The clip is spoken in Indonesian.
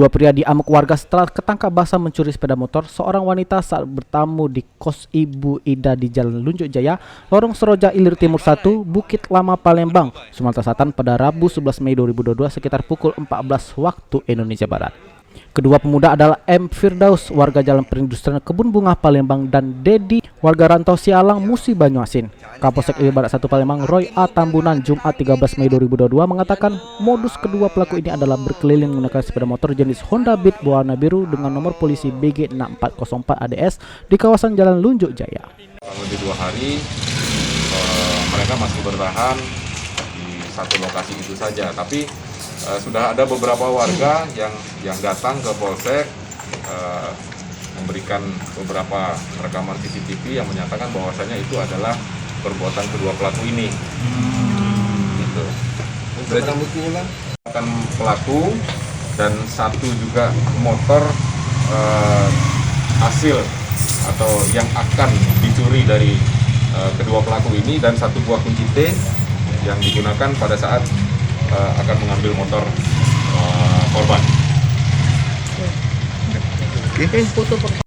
Dua pria diamuk warga setelah ketangkap basah mencuri sepeda motor seorang wanita saat bertamu di kos Ibu Ida di Jalan Lunjuk Jaya, Lorong Seroja Ilir Timur 1, Bukit Lama, Palembang, Sumatera Selatan pada Rabu 11 Mei 2022 sekitar pukul 14 waktu Indonesia Barat. Kedua pemuda adalah M. Firdaus, warga Jalan Perindustrian Kebun Bunga, Palembang, dan Dedi, warga Rantau Sialang, Musi, Banyuasin. Kapolsek Ilir Barat 1 Palembang, Roy A. Tambunan, Jumat 13 Mei 2022 mengatakan modus kedua pelaku ini adalah berkeliling menggunakan sepeda motor jenis Honda Beat berwarna biru dengan nomor polisi BG 6404 ADS di kawasan Jalan Lunjuk Jaya. Lebih 2 hari mereka masih bertahan di satu lokasi itu saja, tapi sudah ada beberapa warga yang datang ke Polsek memberikan beberapa rekaman CCTV yang menyatakan bahwasanya itu adalah perbuatan kedua pelaku ini. Gitu. Barang buktinya, Bang? Akan pelaku dan satu juga motor hasil atau yang akan dicuri dari kedua pelaku ini, dan satu buah kunci T yang digunakan pada saat akan mengambil motor korban. Oke, foto